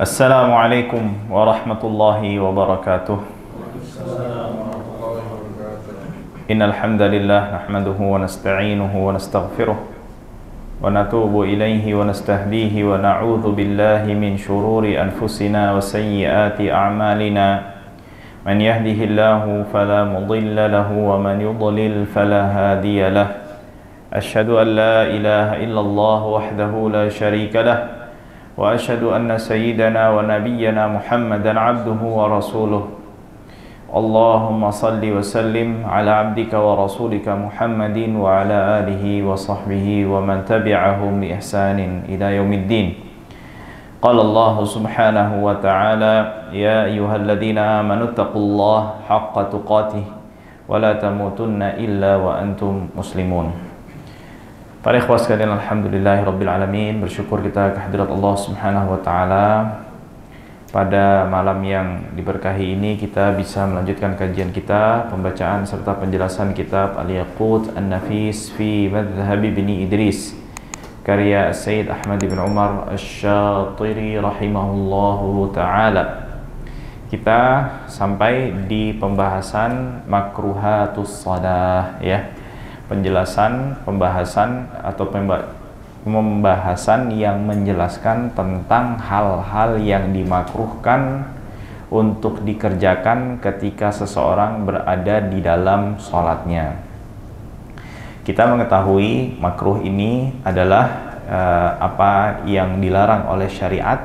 Assalamualaikum warahmatullahi wabarakatuh. Innal hamdalillah nahmaduhu wa nasta'inuhu wa nastaghfiruh wa natubu ilaihi wa nastahdihi wa na'udzu billahi min shururi anfusina wa sayyiati a'malina. Man yahdihillahu fala mudilla lahu wa man yudlil fala hadiya lah. Asyhadu an la ilaha illallah wahdahu la syarika lah. Wa asyhadu anna sayyidana wa nabiyyana Muhammadan abduhu wa rasuluh. Allahumma salli wa sallim ala abdika wa rasulika Muhammadin wa ala alihi wa sahbihi wa man tabi'ahum bi ihsanin ila yaumiddin. Qala Allah subhanahu wa ta'ala, ya ayyuhalladzina amanu taqullaha haqqa tuqatih wa la tamutunna illa wa antum muslimun. Para ikhwas sekalian, alhamdulillahirabbil alamin, bersyukur kita kehadirat Allah Subhanahu wa taala. Pada malam yang diberkahi ini kita bisa melanjutkan kajian kita, pembacaan serta penjelasan kitab Al-Yaqut An-Nafis fi Madhhab Ibni Idris karya Sayyid Ahmad bin Umar Asy-Syatiri rahimahullahu taala. Kita sampai di pembahasan makruhatus shalah, ya. Pembahasan yang menjelaskan tentang hal-hal yang dimakruhkan untuk dikerjakan ketika seseorang berada di dalam sholatnya. Kita mengetahui makruh ini adalah apa yang dilarang oleh syariat,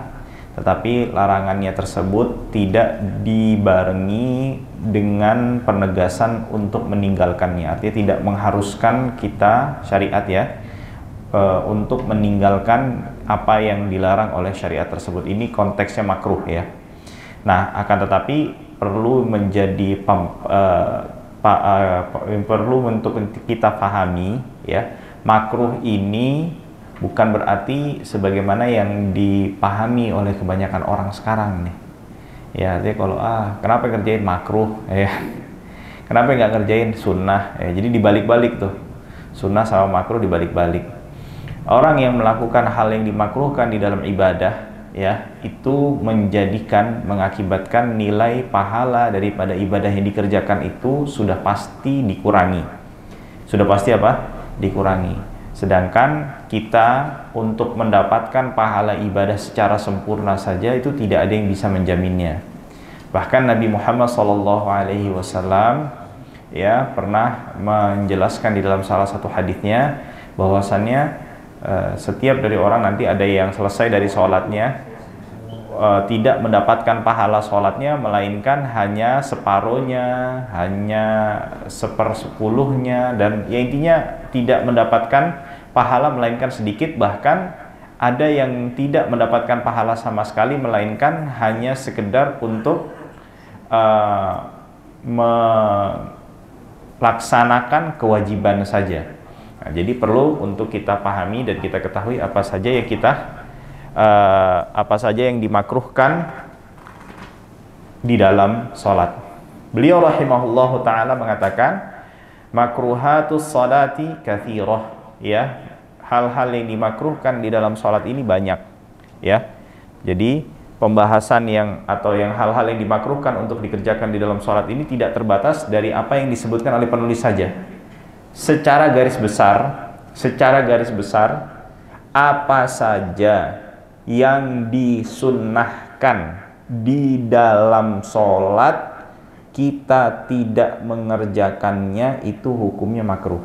tetapi larangannya tersebut tidak dibarengi dengan penegasan untuk meninggalkannya. Artinya tidak mengharuskan kita syariat, ya, untuk meninggalkan apa yang dilarang oleh syariat tersebut. Ini konteksnya makruh, ya. Nah, akan tetapi perlu menjadi perlu untuk kita pahami, ya, makruh ini bukan berarti sebagaimana yang dipahami oleh kebanyakan orang sekarang nih. Ya, dia kalau kenapa kerjain makruh, ya. Kenapa nggak ngerjain sunnah? Ya, jadi dibalik-balik tuh. Sunnah sama makruh dibalik-balik. Orang yang melakukan hal yang dimakruhkan di dalam ibadah, ya, itu mengakibatkan nilai pahala daripada ibadah yang dikerjakan itu sudah pasti dikurangi. Sudah pasti apa? Dikurangi. Sedangkan kita untuk mendapatkan pahala ibadah secara sempurna saja itu tidak ada yang bisa menjaminnya. Bahkan Nabi Muhammad SAW, ya, pernah menjelaskan di dalam salah satu hadisnya bahwasannya setiap dari orang nanti ada yang selesai dari sholatnya tidak mendapatkan pahala sholatnya, melainkan hanya separuhnya, hanya sepersepuluhnya, dan ya intinya tidak mendapatkan pahala melainkan sedikit. Bahkan ada yang tidak mendapatkan pahala sama sekali, melainkan hanya sekedar untuk melaksanakan kewajiban saja. Nah, jadi perlu untuk kita pahami dan kita ketahui apa saja yang dimakruhkan di dalam sholat. Beliau rahimahullahu ta'ala mengatakan makruhatus sholati katsirah, ya, hal-hal yang dimakruhkan di dalam sholat ini banyak, ya. Jadi pembahasan yang hal-hal yang dimakruhkan untuk dikerjakan di dalam sholat ini tidak terbatas dari apa yang disebutkan oleh penulis saja. Secara garis besar apa saja yang disunnahkan di dalam sholat kita tidak mengerjakannya itu hukumnya makruh.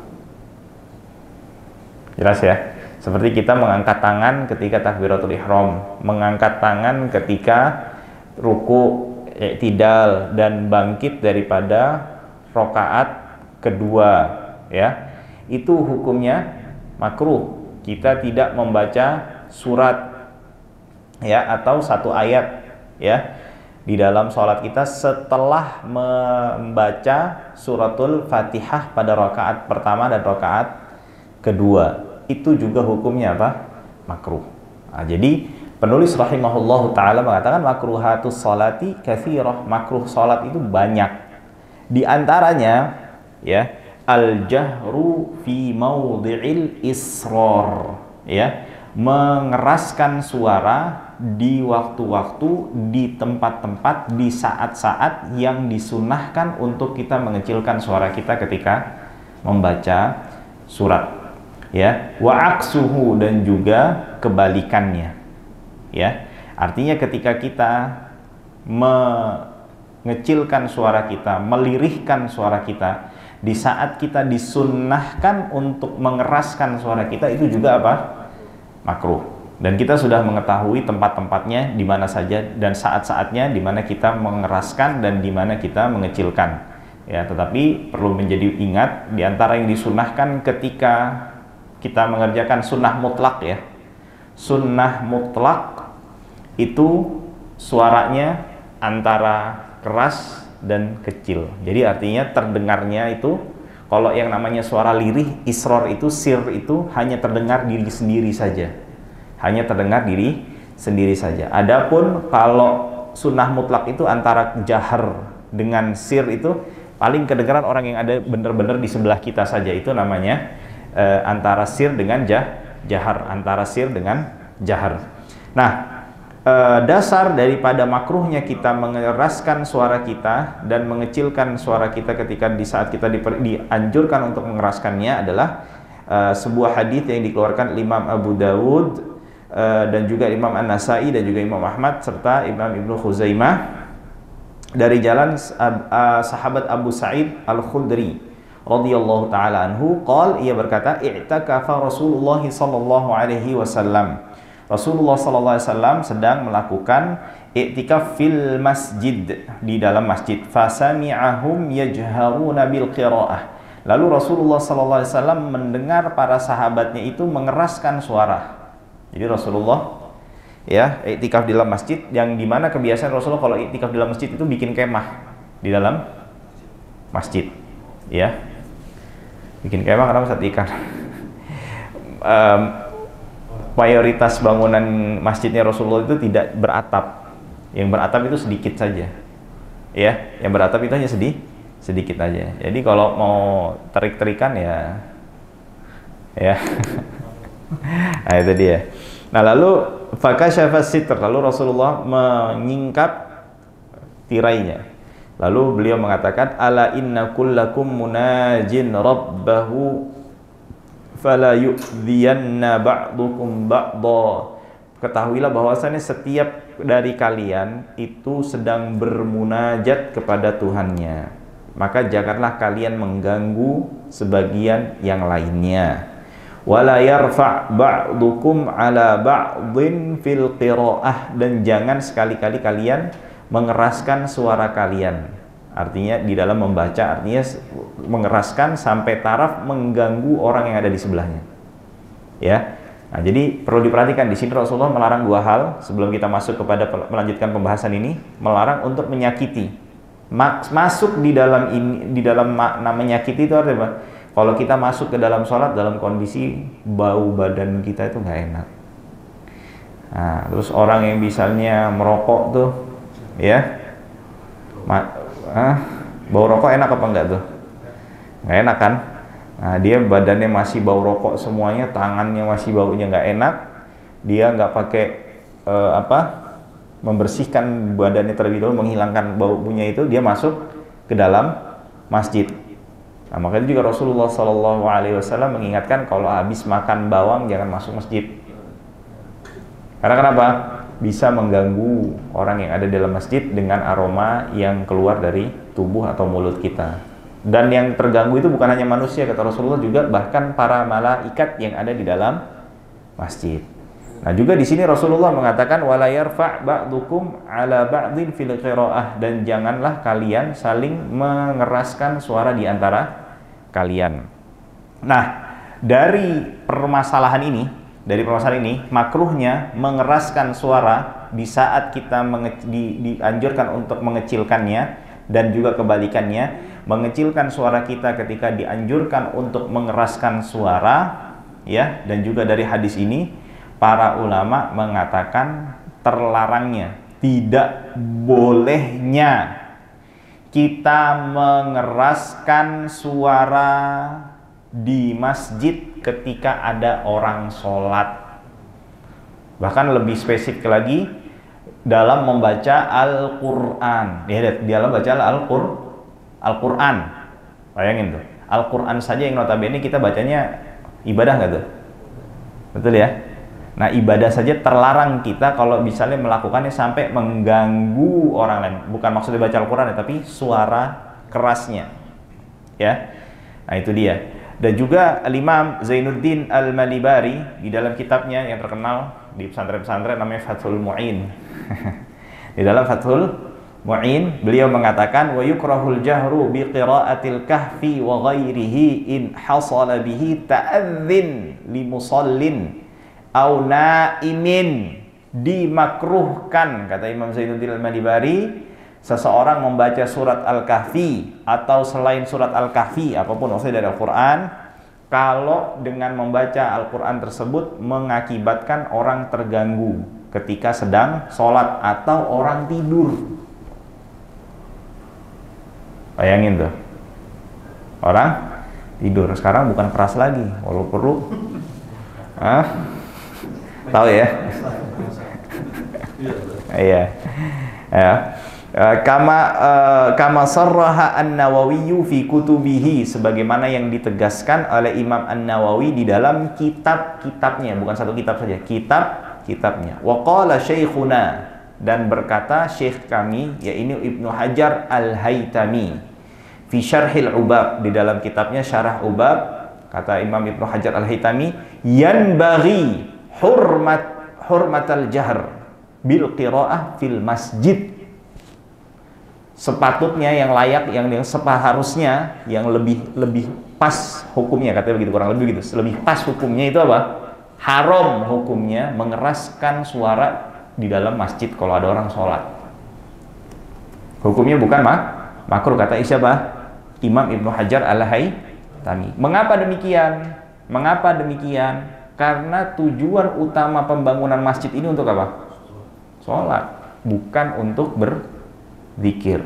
Jelas, ya? Seperti kita mengangkat tangan ketika takbiratul ihram, mengangkat tangan ketika ruku, i'tidal, dan bangkit daripada rakaat kedua, ya. Itu hukumnya makruh. Kita tidak membaca surat, ya, atau satu ayat, ya, di dalam sholat kita setelah membaca suratul Fatihah pada rakaat pertama dan rakaat kedua. Itu juga hukumnya apa? Makruh. Nah, jadi penulis rahimahullahu ta'ala mengatakan makruhatus sholati katsirah. Makruh sholat itu banyak. Di antaranya, ya, al-jahru fi maudhi'il israr, ya, mengeraskan suara di waktu-waktu, di tempat-tempat, di saat-saat yang disunahkan untuk kita mengecilkan suara kita ketika membaca surat. Ya, wa aksuhu, dan juga kebalikannya. Ya, artinya ketika kita mengecilkan suara kita, melirihkan suara kita, di saat kita disunnahkan untuk mengeraskan suara kita, itu juga apa? Makruh. Dan kita sudah mengetahui tempat-tempatnya di mana saja dan saat-saatnya di mana kita mengeraskan dan di mana kita mengecilkan. Ya, tetapi perlu menjadi ingat, di antara yang disunnahkan ketika kita mengerjakan sunnah mutlak, ya. Sunnah mutlak itu suaranya antara keras dan kecil. Jadi artinya terdengarnya itu, kalau yang namanya suara lirih, isror itu, sir itu hanya terdengar diri sendiri saja. Hanya terdengar diri sendiri saja. Adapun kalau sunnah mutlak itu antara jahar dengan sir itu paling kedengaran orang yang ada benar-benar di sebelah kita saja. Itu namanya antara sir dengan jahar, antara sir dengan jahar. Nah, dasar daripada makruhnya kita mengeraskan suara kita dan mengecilkan suara kita ketika di saat kita dianjurkan untuk mengeraskannya adalah sebuah hadis yang dikeluarkan Imam Abu Dawud dan juga Imam An-Nasai dan juga Imam Ahmad serta Imam Ibnu Khuzaimah dari jalan sahabat Abu Sa'id Al-Khudri radhiyallahu taala anhu, ia berkata, i'takafa Rasulullah sallallahu alaihi wasallam. Rasulullah sallallahu alaihi wasallam sedang melakukan i'tikaf fil masjid, di dalam masjid. Fasami'ahum yajharuna bil qiraah. Lalu Rasulullah sallallahu alaihi wasallam mendengar para sahabatnya itu mengeraskan suara. Jadi Rasulullah ya i'tikaf di dalam masjid, yang dimana kebiasaan Rasulullah kalau i'tikaf di dalam masjid itu bikin kemah di dalam masjid, ya. Bikin kemah karena Ustaz ikan. Mayoritas bangunan masjidnya Rasulullah itu tidak beratap. Yang beratap itu sedikit saja. Ya, yang beratap itu hanya sedikit aja. Jadi kalau mau terik-terikan ya. Nah, itu dia. Nah, lalu fakashafa sitr, lalu Rasulullah menyingkap tirainya. Lalu beliau mengatakan, ala inna kullakum munajin rabbahu fala yu'dhiyanna ba'dukum ba'dha. Ketahuilah bahwasanya setiap dari kalian itu sedang bermunajat kepada Tuhannya, maka janganlah kalian mengganggu sebagian yang lainnya. Wala yarfa' ba'dukum ala ba'dhin fil qiraah, dan jangan sekali-kali kalian mengeraskan suara kalian. Artinya di dalam membaca, artinya mengeraskan sampai taraf mengganggu orang yang ada di sebelahnya. Ya. Nah, jadi perlu diperhatikan di sini Rasulullah melarang dua hal sebelum kita masuk kepada melanjutkan pembahasan ini, melarang untuk menyakiti. Masuk di dalam ini, di dalam makna menyakiti itu artinya apa? Kalau kita masuk ke dalam sholat dalam kondisi bau badan kita itu nggak enak. Nah, terus orang yang misalnya merokok tuh, ya, bau rokok enak apa enggak tuh? Nggak enak kan? Nah, dia badannya masih bau rokok semuanya, tangannya masih baunya nggak enak, dia nggak pakai membersihkan badannya terlebih dahulu, menghilangkan baunya itu, dia masuk ke dalam masjid. Nah, makanya juga Rasulullah SAW mengingatkan kalau habis makan bawang jangan masuk masjid. Karena kenapa? Bisa mengganggu orang yang ada di dalam masjid dengan aroma yang keluar dari tubuh atau mulut kita. Dan yang terganggu itu bukan hanya manusia, kata Rasulullah, juga bahkan para malaikat yang ada di dalam masjid. Nah, juga di sini Rasulullah mengatakan wala yarfa' ba'dukum ala ba'dhin fil qiraah, dan janganlah kalian saling mengeraskan suara di antara kalian. Nah, dari permasalahan ini, makruhnya mengeraskan suara di saat kita dianjurkan untuk mengecilkannya, dan juga kebalikannya, mengecilkan suara kita ketika dianjurkan untuk mengeraskan suara, ya. Dan juga dari hadis ini para ulama mengatakan terlarangnya, tidak bolehnya kita mengeraskan suara di masjid ketika ada orang sholat. Bahkan lebih spesifik lagi, dalam membaca Al-Quran. Dalam baca Al-Quran. Bayangin tuh, Al-Quran saja yang notabene kita bacanya ibadah nggak tuh? Betul ya? Nah, ibadah saja terlarang kita kalau misalnya melakukannya sampai mengganggu orang lain. Bukan maksudnya baca Al-Quran ya, tapi suara kerasnya. Ya. Nah, itu dia. Dan juga Al-Imam Zainuddin Al-Malibari di dalam kitabnya yang terkenal di pesantren-pesantren namanya Fathul Mu'in. Di dalam Fathul Mu'in beliau mengatakan wa yukrahul jahru bi qiraatil kahfi wa ghairihi in hasala bihi ta'adzin li musallin au naimin. Dimakruhkan, kata Imam Zainuddin Al-Malibari, seseorang membaca surat Al-Kahfi atau selain surat Al-Kahfi, apapun maksudnya dari Al-Quran, kalau dengan membaca Al-Quran tersebut mengakibatkan orang terganggu ketika sedang sholat atau orang tidur. Bayangin tuh, orang tidur. Sekarang bukan keras lagi, walau perlu tahu ya. Iya ya. Kama sarraha An-Nawawi fi kutubihi, sebagaimana yang ditegaskan oleh Imam An-Nawawi di dalam kitab-kitabnya, bukan satu kitab saja, kitab-kitabnya. Wa qala syekhuna, dan berkata syekh kami, yaitu Ibnu Hajar Al-Haytami, fi Syarhil Ubab, di dalam kitabnya Syarah Ubab, kata Imam Ibnu Hajar Al-Haytami, yanbaghi hurmatal jahr bil qiraah fil masjid. Sepatutnya, yang layak, yang seharusnya, yang lebih pas hukumnya, katanya begitu, kurang lebih gitu. Lebih pas hukumnya itu apa? Haram hukumnya mengeraskan suara di dalam masjid kalau ada orang sholat. Hukumnya bukan makruh, kata siapa? Imam Ibnu Hajar Al-Haytami. Mengapa demikian? Karena tujuan utama pembangunan masjid ini untuk apa? Sholat, bukan untuk berzikir.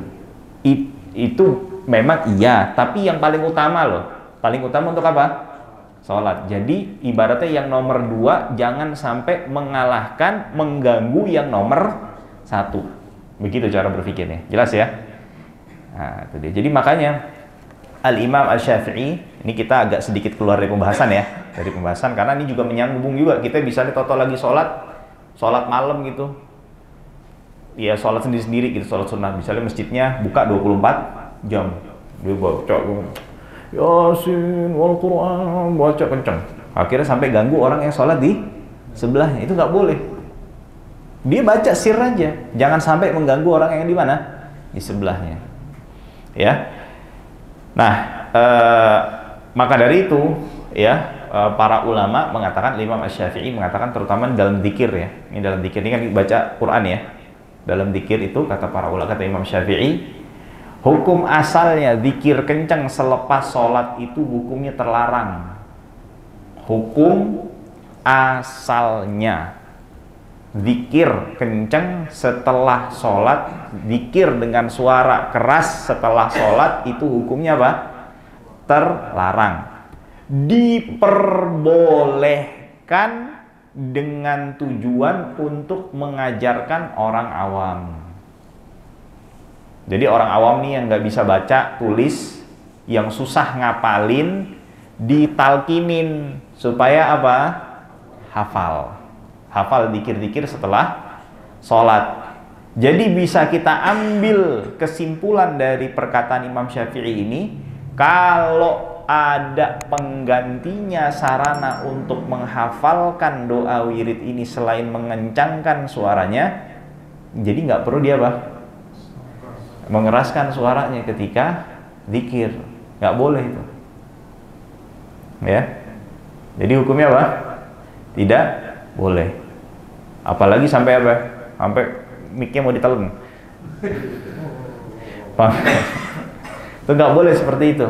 Itu memang iya, tapi yang paling utama loh. Paling utama untuk apa? Sholat. Jadi ibaratnya yang nomor 2 jangan sampai mengalahkan, mengganggu yang nomor 1. Begitu cara berpikirnya. Jelas ya? Nah, itu dia. Jadi makanya Al-Imam Asy-Syafi'i, ini kita agak sedikit keluar dari pembahasan ya. Dari pembahasan, karena ini juga menyambung juga. Kita bisa toto lagi sholat malam gitu. Ya sholat sendiri-sendiri gitu, sholat sunnah. Misalnya masjidnya buka 24 jam. Dia baca Yasin wal Quran, baca kenceng. Akhirnya sampai ganggu orang yang sholat di sebelahnya. Itu nggak boleh. Dia baca sir aja, jangan sampai mengganggu orang yang di mana? Di sebelahnya. Ya. Nah, maka dari itu ya, para ulama mengatakan, Imam Asy-Syafi'i mengatakan, terutama dalam zikir ya. Ini dalam zikir, ini kan baca Quran ya. Dalam zikir itu, kata para ulama, kata Imam Syafi'i, hukum asalnya zikir kencang selepas sholat itu hukumnya terlarang. Hukum asalnya zikir kencang setelah sholat, zikir dengan suara keras setelah sholat itu hukumnya apa? Terlarang. Diperbolehkan dengan tujuan untuk mengajarkan orang awam. Jadi orang awam nih yang nggak bisa baca tulis, yang susah ngapalin, ditalkinin supaya apa? Hafal dikir-dikir setelah sholat. Jadi bisa kita ambil kesimpulan dari perkataan Imam Syafi'i ini, kalau ada penggantinya sarana untuk menghafalkan doa wirid ini selain mengencangkan suaranya, jadi nggak perlu dia apa? Mengeraskan suaranya ketika zikir, nggak boleh itu. Ya, jadi hukumnya apa? Tidak boleh. Apalagi sampai apa? Sampai mic-nya mau ditelen. Itu nggak boleh seperti itu.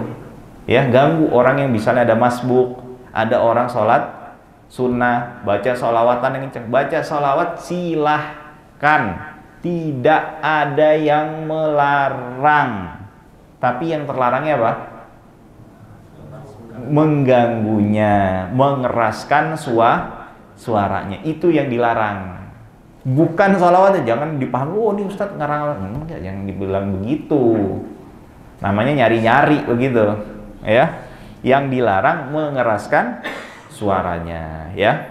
Ya, ganggu orang yang misalnya ada masbuk, ada orang sholat sunnah, baca sholawatan yang kencang. Baca sholawat silahkan, tidak ada yang melarang. Tapi yang terlarangnya apa? Mengganggunya, mengeraskan suaranya. Itu yang dilarang. Bukan sholawatnya, jangan dipahami, oh ini Ustadz ngarang, enggak, jangan dibilang begitu. Namanya nyari-nyari begitu, ya. Yang dilarang mengeraskan suaranya, ya.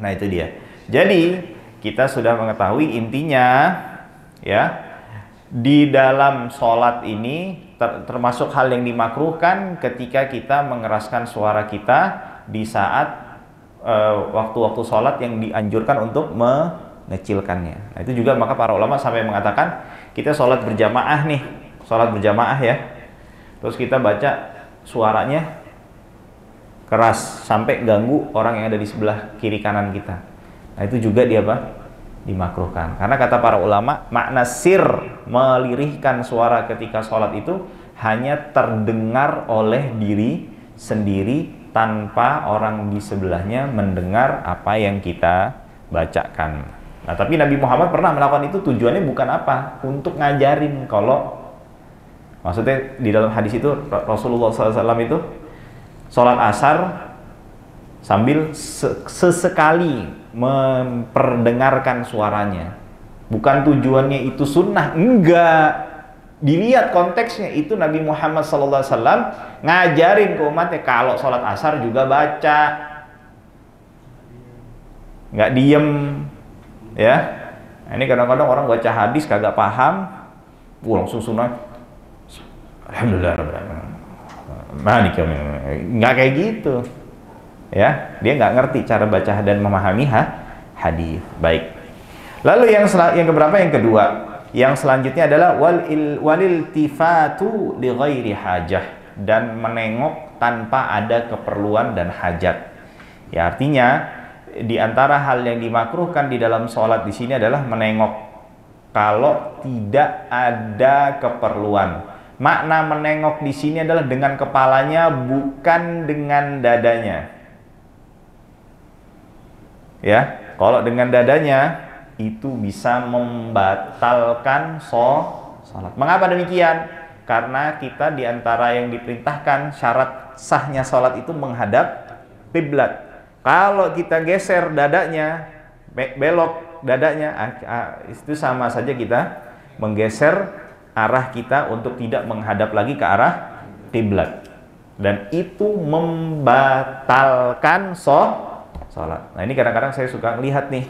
Nah itu dia. Jadi kita sudah mengetahui intinya, ya. Di dalam sholat ini termasuk hal yang dimakruhkan ketika kita mengeraskan suara kita di saat waktu-waktu sholat yang dianjurkan untuk mengecilkannya. Nah, itu juga maka para ulama sampai mengatakan kita sholat berjamaah nih, sholat berjamaah ya, terus kita baca suaranya keras sampai ganggu orang yang ada di sebelah kiri kanan kita. Nah itu juga dia apa? Dimakruhkan. Karena kata para ulama, makna sir melirihkan suara ketika sholat itu hanya terdengar oleh diri sendiri tanpa orang di sebelahnya mendengar apa yang kita bacakan. Nah, tapi Nabi Muhammad pernah melakukan itu, tujuannya bukan apa? Untuk ngajarin. Kalau maksudnya di dalam hadis itu Rasulullah SAW itu sholat asar sambil sesekali memperdengarkan suaranya. Bukan tujuannya itu sunnah, enggak. Dilihat konteksnya, itu Nabi Muhammad SAW ngajarin ke umatnya kalau sholat asar juga baca, nggak diem, ya. Nah, ini kadang-kadang orang baca hadis kagak paham, langsung sunnah. Alhamdulillah, nggak kayak gitu, ya. Dia nggak ngerti cara baca dan memahami hadis. Baik. Lalu yang keberapa? Yang kedua. Yang selanjutnya adalah waliltifatu li ghairi hajah, dan menengok tanpa ada keperluan dan hajat. Ya, artinya di antara hal yang dimakruhkan di dalam sholat di sini adalah menengok kalau tidak ada keperluan. Makna menengok di sini adalah dengan kepalanya, bukan dengan dadanya. Ya, kalau dengan dadanya itu bisa membatalkan sholat. Mengapa demikian? Karena kita diantara yang diperintahkan syarat sahnya sholat itu menghadap kiblat. Kalau kita geser dadanya, belok dadanya, itu sama saja kita menggeser arah kita untuk tidak menghadap lagi ke arah kiblat. Dan itu membatalkan sholat. Nah ini kadang-kadang saya suka melihat nih,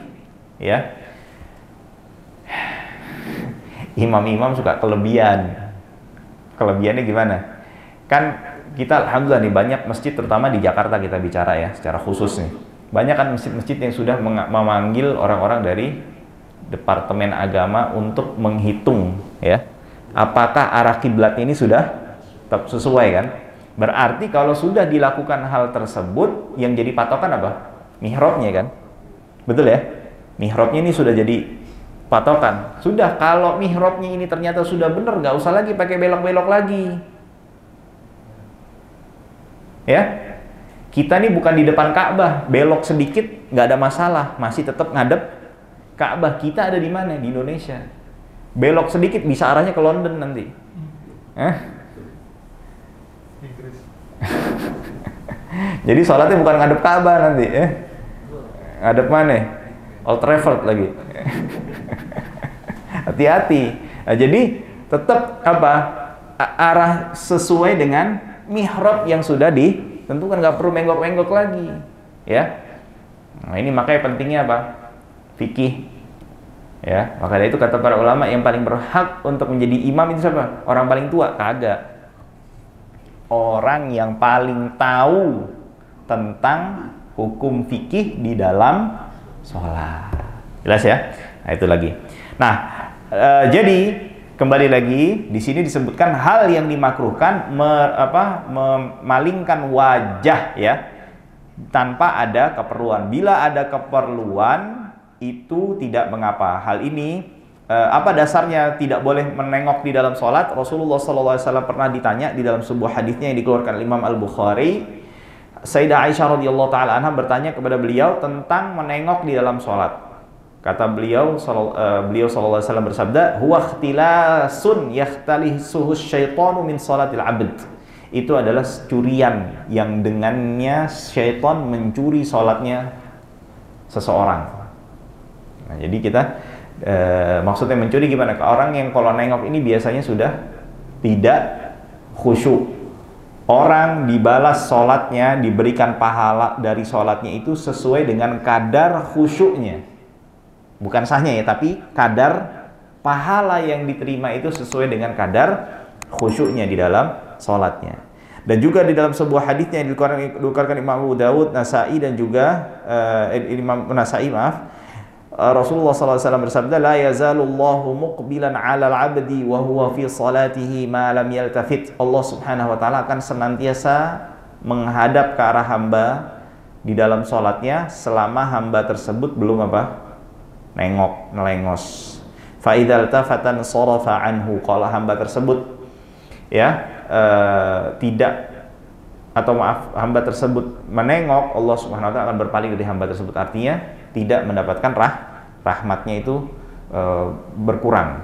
ya. Imam-imam suka kelebihan. Kelebihannya gimana? Kan kita alhamdulillah nih banyak masjid, terutama di Jakarta kita bicara ya, secara khusus nih. Banyak kan masjid-masjid yang sudah memanggil orang-orang dari Departemen Agama untuk menghitung ya, apakah arah kiblat ini sudah sesuai kan? Berarti kalau sudah dilakukan hal tersebut, yang jadi patokan apa? Mihrabnya kan? Betul ya? Mihrabnya ini sudah jadi patokan. Sudah, kalau mihrabnya ini ternyata sudah benar, nggak usah lagi pakai belok-belok lagi. Ya, kita nih bukan di depan Ka'bah, belok sedikit nggak ada masalah, masih tetap ngadep Ka'bah. Kita ada di mana? Di Indonesia. Belok sedikit bisa arahnya ke London nanti. Jadi sholatnya bukan ngadep Ka'bah nanti, ngadep mana? Old Trafford lagi. Hati-hati. Nah, jadi tetap apa? Arah sesuai dengan mihrab yang sudah ditentukan, nggak perlu menggok-menggok lagi, ya. Nah, ini makanya pentingnya apa? Fikih. Ya, maka dari itu kata para ulama yang paling berhak untuk menjadi imam itu siapa? Orang paling tua? Kagak. Orang yang paling tahu tentang hukum fikih di dalam sholat. Jelas ya? Nah, itu lagi. Nah, jadi kembali lagi di sini disebutkan hal yang dimakruhkan memalingkan wajah ya tanpa ada keperluan. Bila ada keperluan itu tidak mengapa. Hal ini apa dasarnya tidak boleh menengok di dalam sholat? Rasulullah SAW pernah ditanya di dalam sebuah hadisnya yang dikeluarkan Imam Al-Bukhari. Sayyidah Aisyah radhiyallahu taala anha bertanya kepada beliau tentang menengok di dalam sholat. Kata beliau sallallahu alaihi wasallam bersabda, "Huwa ikhtilasun yakhtalisuhu syaitanu min salatil 'abd." Itu adalah curian yang dengannya syaitan mencuri sholatnya seseorang. Nah, jadi kita maksudnya mencuri gimana? Orang yang kalau nengok ini biasanya sudah tidak khusyuk. Orang dibalas sholatnya, diberikan pahala dari sholatnya itu sesuai dengan kadar khusyuknya. Bukan sahnya ya, tapi kadar pahala yang diterima itu sesuai dengan kadar khusyuknya di dalam sholatnya. Dan juga di dalam sebuah hadisnya yang dikeluarkan Imam Abu Dawud, Nasai dan juga Imam Nasai, Rasulullah SAW bersabda, la yazalullahu muqbilan 'alal 'abdi wa huwa fi salatihi ma lam yaltafit. Allah Subhanahu wa taala akan senantiasa menghadap ke arah hamba di dalam salatnya selama hamba tersebut belum apa? Nengok, nelengos. Fa idzal tafatan sarafa anhu, kalau hamba tersebut ya tidak, atau maaf, hamba tersebut menengok, Allah Subhanahu wa taala akan berpaling dari hamba tersebut. Artinya tidak mendapatkan rahmatnya itu berkurang.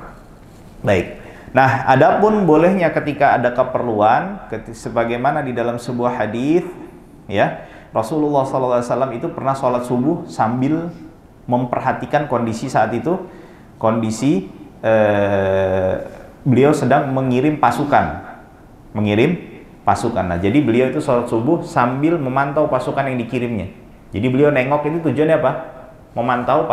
Baik. Nah, adapun bolehnya ketika ada keperluan, sebagaimana di dalam sebuah hadis, ya, Rasulullah SAW itu pernah sholat subuh sambil memperhatikan kondisi saat itu, kondisi beliau sedang mengirim pasukan. Nah, jadi beliau itu sholat subuh sambil memantau pasukan yang dikirimnya. Jadi beliau nengok itu tujuannya apa? Memantau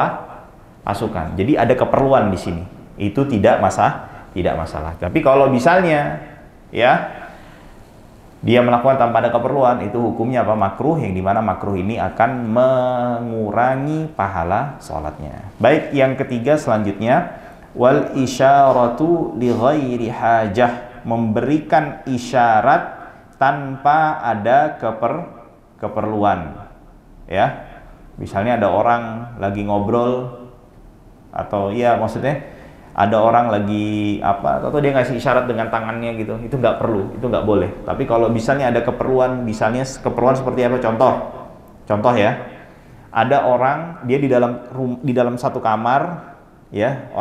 pasukan. Jadi ada keperluan di sini. Itu tidak masalah. Tapi kalau misalnya ya dia melakukan tanpa ada keperluan, itu hukumnya apa? Makruh, yang dimana makruh ini akan mengurangi pahala sholatnya. Baik, yang ketiga selanjutnya, wal isyaratu li ghairi hajah, memberikan isyarat tanpa ada keperluan. Ya, misalnya ada orang lagi ngobrol, atau ya maksudnya ada orang lagi apa, atau dia ngasih isyarat dengan tangannya gitu, itu nggak perlu, itu nggak boleh. Tapi kalau misalnya ada keperluan, misalnya keperluan seperti apa? Contoh ya, ada orang dia di dalam satu kamar, ya,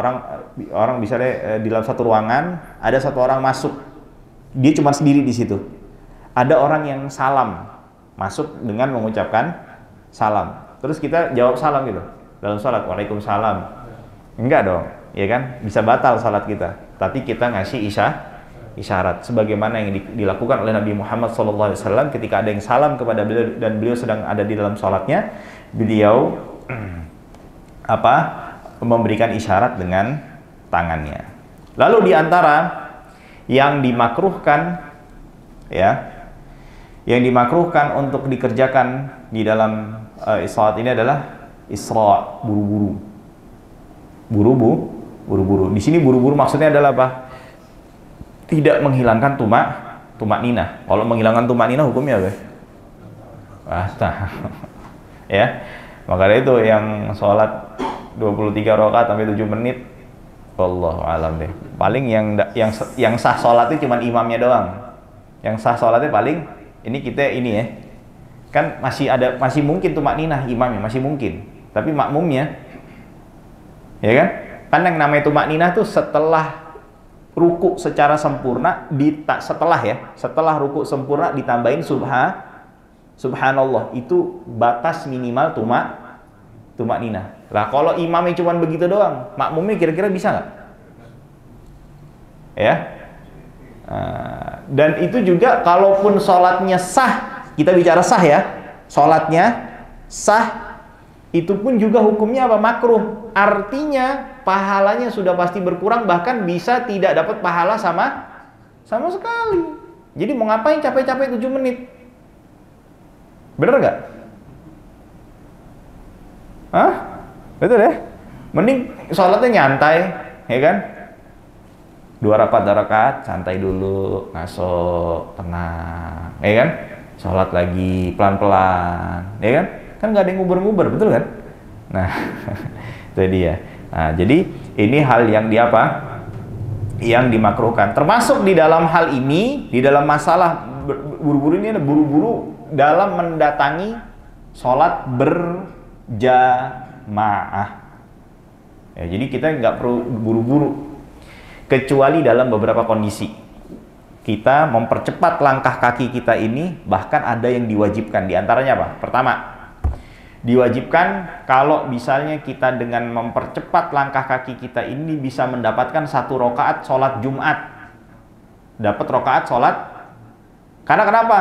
orang misalnya di dalam satu ruangan, ada satu orang masuk, dia cuma sendiri di situ. Ada orang yang salam masuk dengan mengucapkan salam, terus kita jawab salam gitu dalam salat, waalaikumsalam. Enggak dong, ya kan? Bisa batal salat kita. Tapi kita ngasih isyarat sebagaimana yang dilakukan oleh Nabi Muhammad SAW ketika ada yang salam kepada beliau dan beliau sedang ada di dalam salatnya, beliau memberikan isyarat dengan tangannya. Lalu di antara yang dimakruhkan, ya, yang dimakruhkan untuk dikerjakan di dalam salat ini adalah isra, buru-buru. Di sini buru-buru maksudnya adalah apa? Tidak menghilangkan tumak ninah. Kalau menghilangkan tumak ninah hukumnya apa? Ya, makanya itu yang sholat 23 rakaat sampai 7 menit, wallahu alam deh. Paling yang sah sholatnya cuma imamnya doang. Yang sah sholatnya paling ini ya. Kan masih mungkin tumak ninah imamnya, masih mungkin. Tapi makmumnya, ya kan? Kan yang namanya tumak ninah tuh setelah ruku secara sempurna, setelah ruku sempurna ditambahin subhanallah, itu batas minimal tumak ninah. Lah kalau imamnya cuma begitu doang, makmumnya kira-kira bisa nggak? Ya. Dan itu juga kalaupun sholatnya sah, kita bicara sah ya, sholatnya sah, itu pun juga hukumnya apa? Makruh. Artinya pahalanya sudah pasti berkurang, bahkan bisa tidak dapat pahala sama sekali. Jadi mau ngapain capek-capek 7 menit? Bener nggak? Hah? Betul ya? Mending sholatnya nyantai, ya kan? 2 rakaat, santai dulu, ngaso, tenang, ya kan? Sholat lagi pelan-pelan, ya kan? Kan nggak ada yang nguber-nguber, betul kan? Nah, itu dia. Nah, jadi ini hal yang yang dimakruhkan. Termasuk di dalam hal ini, di dalam masalah buru-buru ini ada buru-buru dalam mendatangi sholat berjamaah. Ya, jadi kita nggak perlu buru-buru, kecuali dalam beberapa kondisi. Kita mempercepat langkah kaki kita ini, bahkan ada yang diwajibkan. Di antaranya apa? Pertama, Diwajibkan kalau misalnya kita dengan mempercepat langkah kaki kita ini bisa mendapatkan 1 rakaat sholat Jumat. Dapat rakaat sholat. Karena kenapa?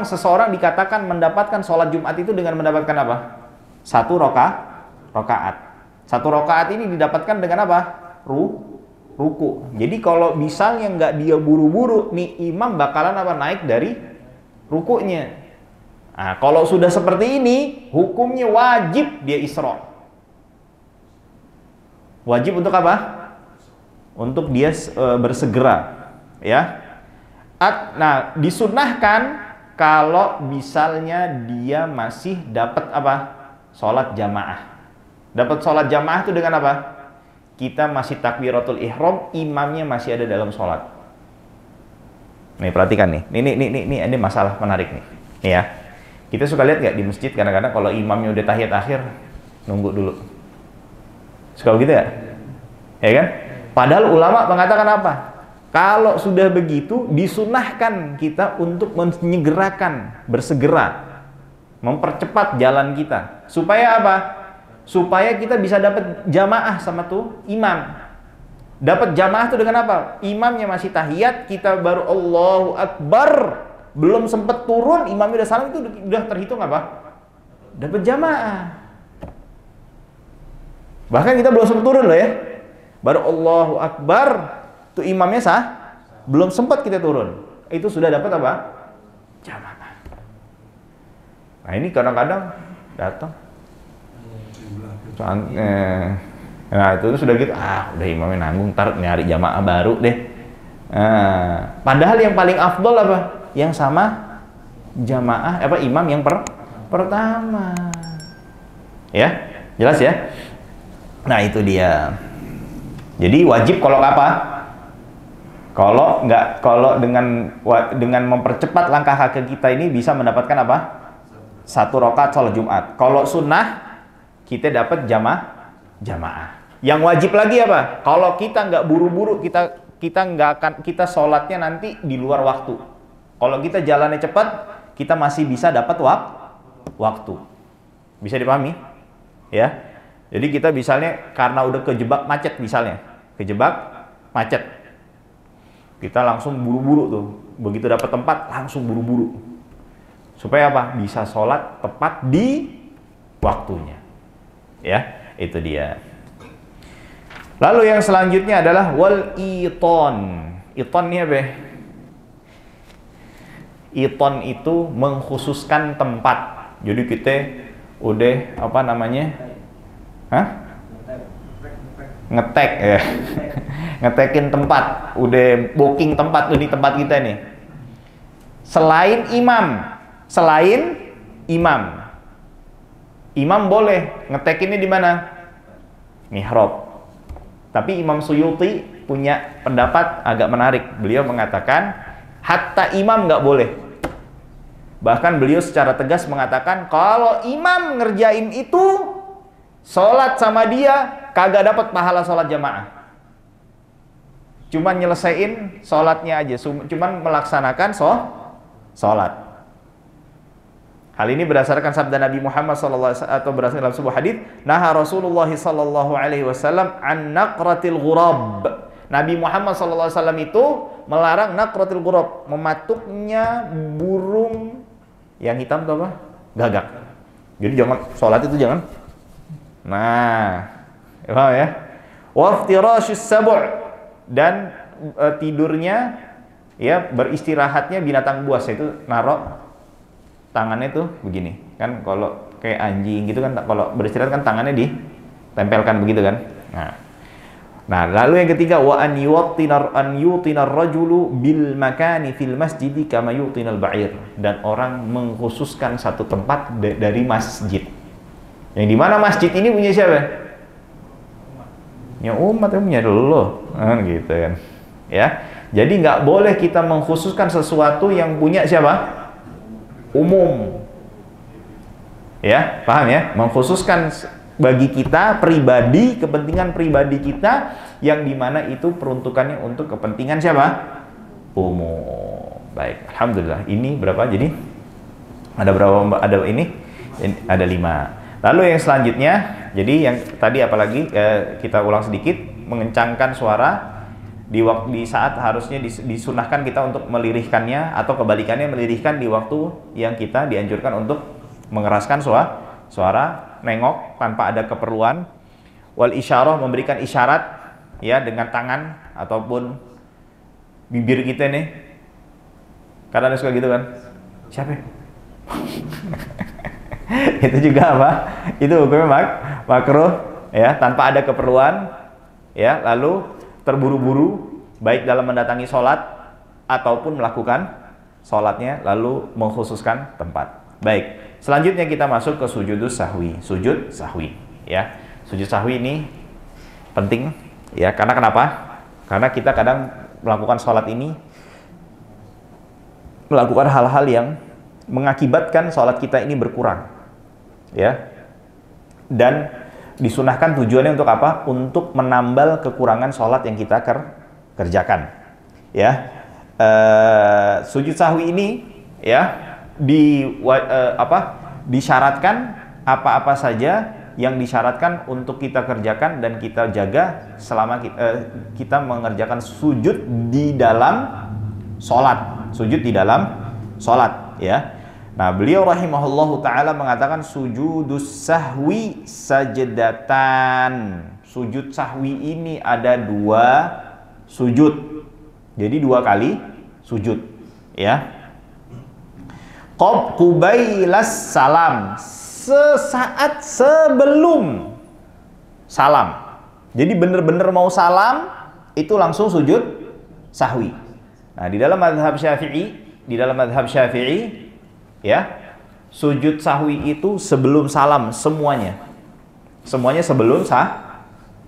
Seseorang dikatakan mendapatkan sholat Jumat itu dengan mendapatkan apa? 1 rakaat. 1 rakaat ini didapatkan dengan apa? Ruku. Jadi kalau misalnya nggak dia buru-buru, nih imam bakalan apa? Naik dari rukunya. Nah, kalau sudah seperti ini, hukumnya wajib dia isra. Wajib untuk apa? Untuk dia bersegera, ya. Nah, disunnahkan kalau misalnya dia masih dapat apa? Sholat jamaah. Dapat sholat jamaah itu dengan apa? Kita masih takbiratul ihram, imamnya masih ada dalam sholat. Nih, perhatikan nih. Ini masalah menarik nih. Nih ya. Kita suka lihat nggak di masjid kadang-kadang kalau imamnya udah tahiyat akhir, nunggu dulu. Suka begitu ya? Ya kan? Padahal ulama mengatakan apa? Kalau sudah begitu, disunahkan kita untuk menyegerakan, bersegera, mempercepat jalan kita. Supaya apa? Supaya kita bisa dapat jamaah sama tuh imam. Dapat jamaah itu dengan apa? Imamnya masih tahiyat, kita baru Allahu Akbar. Belum sempat turun, imamnya udah salam, itu udah terhitung apa? Dapat jamaah. Bahkan kita belum sempat turun loh ya. Baru Allahu Akbar, tuh imamnya sah. Belum sempat kita turun. Itu sudah dapat apa? Jamaah. Nah ini kadang-kadang datang. Nah itu sudah gitu, udah imamnya nanggung, ntar nyari jamaah baru deh. Padahal yang paling afdol apa? Yang sama jamaah imam yang pertama. Ya, jelas ya? Nah, itu dia. Jadi wajib kalau apa? Kalau dengan mempercepat langkah kaki kita ini bisa mendapatkan apa? 1 rakaat sholat Jumat. Kalau sunnah kita dapat jamaah. Yang wajib lagi apa? Kalau kita nggak buru-buru, kita sholatnya nanti di luar waktu. Kalau kita jalannya cepat, kita masih bisa dapat waktu. Bisa dipahami? Ya. Jadi kita misalnya karena udah kejebak macet misalnya. Kita langsung buru-buru tuh. Begitu dapat tempat, langsung buru-buru. Supaya apa? Bisa sholat tepat di waktunya. Ya, itu dia. Lalu yang selanjutnya adalah wal iton. Iton ini apa? Iton itu mengkhususkan tempat. Jadi kita udah ngetek ya. Ngetekin tempat, udah booking tempat tuh di tempat kita nih. Selain imam boleh ngetekinnya di mana? Mihrab. Tapi Imam Suyuti punya pendapat agak menarik. Beliau mengatakan hatta imam nggak boleh. Bahkan beliau secara tegas mengatakan kalau imam ngerjain itu, sholat sama dia kagak dapat pahala sholat jamaah. Cuman nyelesain sholatnya aja, cuman melaksanakan sholat. Hal ini berdasarkan sabda Nabi Muhammad SAW atau berdasarkan dalam sebuah hadis, naha Rasulullah SAW an naqratil ghurab. Nabi Muhammad SAW itu melarang naqratil ghurab, mematuknya burung yang hitam itu apa? Gagak. Jadi jangan sholat itu jangan. Nah, paham ya? Waftirashus sabu' dan tidurnya ya beristirahatnya binatang buas, itu narok tangannya tuh begini kan, kalau kayak anjing gitu kan, kalau beristirahat kan tangannya ditempelkan begitu kan. Nah lalu yang ketiga wa an yutinar rajulu bil makani fil masjidi kama yutinal ba'ir, dan orang mengkhususkan satu tempat dari masjid, yang dimana masjid ini punya siapa? Ya umat, punya lo gitu kan ya. Jadi nggak boleh kita mengkhususkan sesuatu yang punya siapa? Umum. Ya, paham ya? Mengkhususkan bagi kita pribadi, kepentingan pribadi kita, yang dimana itu peruntukannya untuk kepentingan siapa? Umum. Baik, alhamdulillah. Ini berapa? Jadi ada berapa? Ada ini Ada 5. Lalu yang selanjutnya, jadi yang tadi apalagi kita ulang sedikit, mengencangkan suara di saat harusnya disunahkan kita untuk melirihkannya, atau kebalikannya melirihkan di waktu yang kita dianjurkan untuk mengeraskan suara, nengok tanpa ada keperluan. Wal isyarah, memberikan isyarat ya dengan tangan ataupun bibir kita nih. Kadang suka gitu kan. Siapa? Itu juga apa? Itu hukumnya makruh ya, tanpa ada keperluan ya, lalu terburu-buru baik dalam mendatangi sholat ataupun melakukan sholatnya lalu mengkhususkan tempat. Baik, selanjutnya kita masuk ke sujudus sahwi. Sujud sahwi ya. Sujud sahwi ini penting ya, karena kenapa? Karena kita kadang melakukan sholat ini melakukan hal-hal yang mengakibatkan sholat kita ini berkurang ya, dan disunahkan tujuannya untuk apa? Untuk menambal kekurangan sholat yang kita kerjakan ya. Sujud sahwi ini ya disyaratkan apa-apa saja yang disyaratkan untuk kita kerjakan dan kita jaga selama kita mengerjakan sujud di dalam sholat. Sujud di dalam sholat ya. Nah, beliau rahimahullahu ta'ala mengatakan sujudus sahwi sajdatan. Sujud sahwi ini ada 2 sujud. Jadi 2 kali sujud ya. Qubailas salam, sesaat sebelum salam. Jadi benar-benar mau salam itu langsung sujud sahwi. Nah, di dalam mazhab Syafi'i ya, sujud sahwi itu sebelum salam semuanya. Semuanya sebelum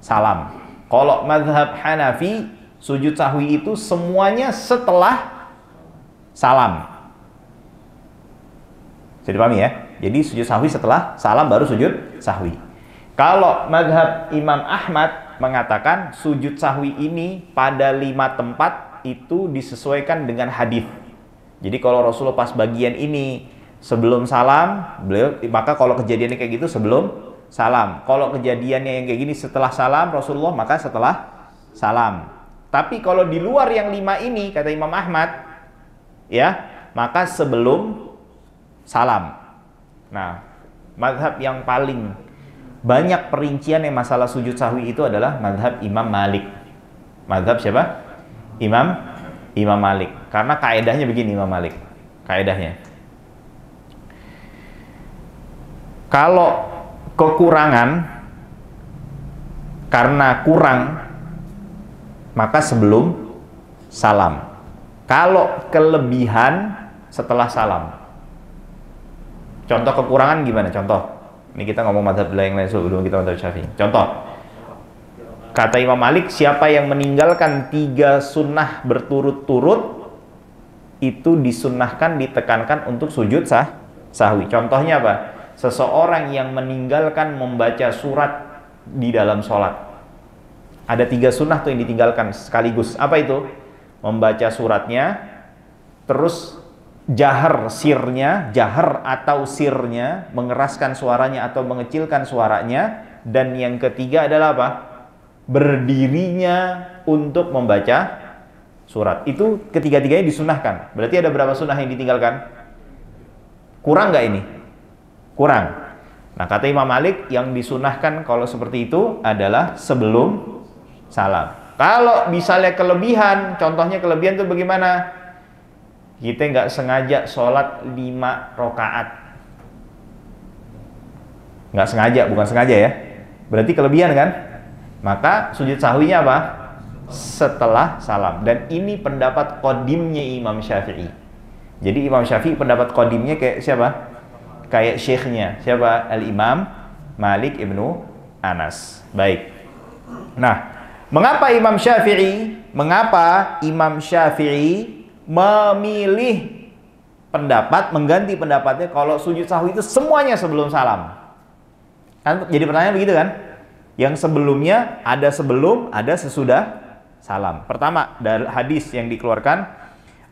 salam. Kalau mazhab Hanafi, sujud sahwi itu semuanya setelah salam. Bisa dipahami ya? Jadi sujud sahwi setelah salam baru sujud sahwi. Kalau mazhab Imam Ahmad mengatakan sujud sahwi ini pada 5 tempat itu disesuaikan dengan hadis. Jadi kalau Rasulullah pas bagian ini sebelum salam, maka kalau kejadiannya kayak gitu sebelum salam. Kalau kejadiannya yang kayak gini setelah salam Rasulullah, maka setelah salam. Tapi kalau di luar yang 5 ini kata Imam Ahmad ya, maka sebelum salam. Nah, mazhab yang paling banyak perincian yang masalah sujud sahwi itu adalah mazhab Imam Malik. Mazhab siapa? Imam Malik. Karena kaedahnya begini Imam Malik. Kaedahnya, kalau kekurangan karena kurang maka sebelum salam. Kalau kelebihan setelah salam. Contoh kekurangan gimana? Contoh. Ini kita ngomong mazhab yang lain sebelum kita mazhab Syafi'i. Contoh. Kata Imam Malik, siapa yang meninggalkan 3 sunnah berturut-turut itu disunnahkan, ditekankan untuk sujud sahwi. Contohnya apa? Seseorang yang meninggalkan membaca surat di dalam sholat. Ada 3 sunnah tuh yang ditinggalkan sekaligus. Apa itu? Membaca suratnya, terus jahar atau sirnya, mengeraskan suaranya atau mengecilkan suaranya, dan yang ketiga adalah apa? Berdirinya untuk membaca surat. Itu ketiga-tiganya disunahkan. Berarti ada berapa sunnah yang ditinggalkan? Kurang nggak ini? Kurang. Nah, kata Imam Malik yang disunahkan kalau seperti itu adalah sebelum salam. Kalau misalnya kelebihan, contohnya kelebihan itu bagaimana? Kita nggak sengaja sholat 5 rakaat. Nggak sengaja, bukan sengaja ya. Berarti kelebihan kan? Maka sujud sahwinya apa? Setelah salam. Dan ini pendapat qadimnya Imam Syafi'i. Jadi Imam Syafi'i pendapat qadimnya kayak siapa? Kayak syekhnya. Siapa? Al-Imam Malik ibnu Anas. Baik. Nah, mengapa Imam Syafi'i memilih pendapat, mengganti pendapatnya kalau sujud sahwi itu semuanya sebelum salam? Kan jadi pertanyaan begitu kan? Yang sebelumnya ada sebelum, ada sesudah salam. Pertama, dari hadis yang dikeluarkan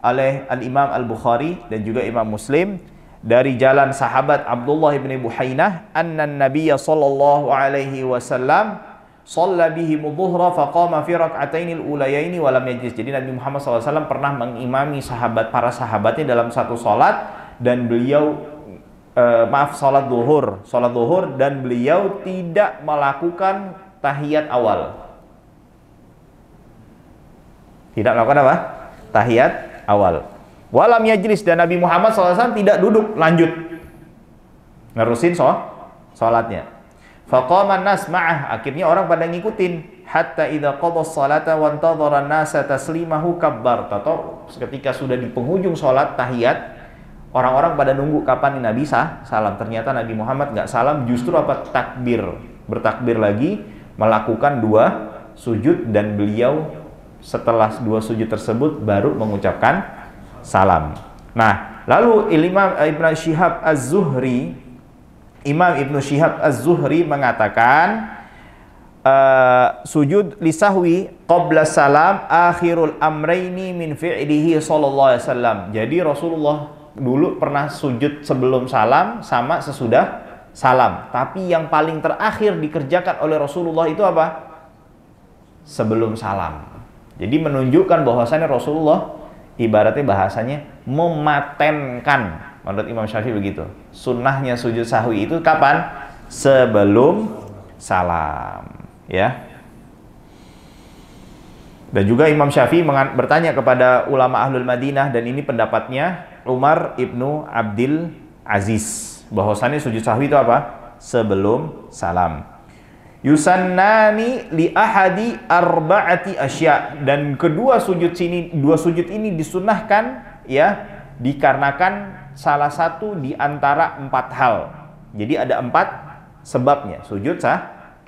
oleh Al-Imam Al-Bukhari dan juga Imam Muslim dari jalan sahabat Abdullah bin Buhainah anna Nabiyya sallallahu alaihi wasallam shalla bihim dhuhra faqama fi rak'atainil ulayaini wa lam yajlis. Jadi Nabi Muhammad SAW pernah mengimami para sahabatnya dalam satu salat, dan beliau salat zuhur dan beliau tidak melakukan tahiyat awal. Tidak melakukan apa? Tahiyat awal. Walam yajlis, dan Nabi Muhammad SAW tidak duduk, lanjut nerusin sholatnya. Faqama an-nas ma'ah, akhirnya orang pada ngikutin. Hatta idza qada as-salata wa intadhara an-nasa taslimahu kabbar. Atau ketika sudah di penghujung sholat tahiyat, orang-orang pada nunggu kapan Nabi salam. Ternyata Nabi Muhammad nggak salam, justru apa? Bertakbir lagi, melakukan 2 sujud, dan beliau setelah 2 sujud tersebut baru mengucapkan salam. Nah, lalu Imam Ibnu Syihab Az-Zuhri mengatakan sujud lisahwi qabla salam akhirul amrayni min fi'lihi sallallahu alaihi wasallam. Jadi Rasulullah dulu pernah sujud sebelum salam sama sesudah salam. Tapi yang paling terakhir dikerjakan oleh Rasulullah itu apa? Sebelum salam. Jadi menunjukkan bahwasannya Rasulullah ibaratnya bahasanya mematenkan, menurut Imam Syafi'i begitu. Sunnahnya sujud sahwi itu kapan? Sebelum salam, ya. Dan juga Imam Syafi'i bertanya kepada ulama Ahlul Madinah, dan ini pendapatnya Umar ibnu Abdul Aziz, bahwasannya sujud sahwi itu apa? Sebelum salam. Yusannani li ahadi arba'ati asya, dan kedua sujud ini disunahkan, ya, dikarenakan salah satu di antara 4 hal. Jadi ada 4 sebabnya sujud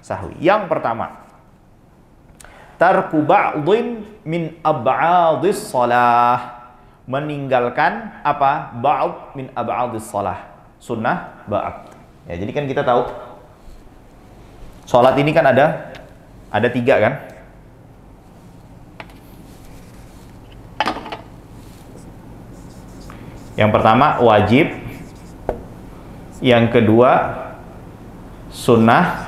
sahwi. Yang pertama, tarku ba'dhin min ab'adhis shalah, meninggalkan apa? Ba'd min ab'adhis shalah, sunnah ba'd. Ya, jadi kan kita tahu sholat ini kan ada 3 kan? Yang pertama wajib, yang kedua sunnah,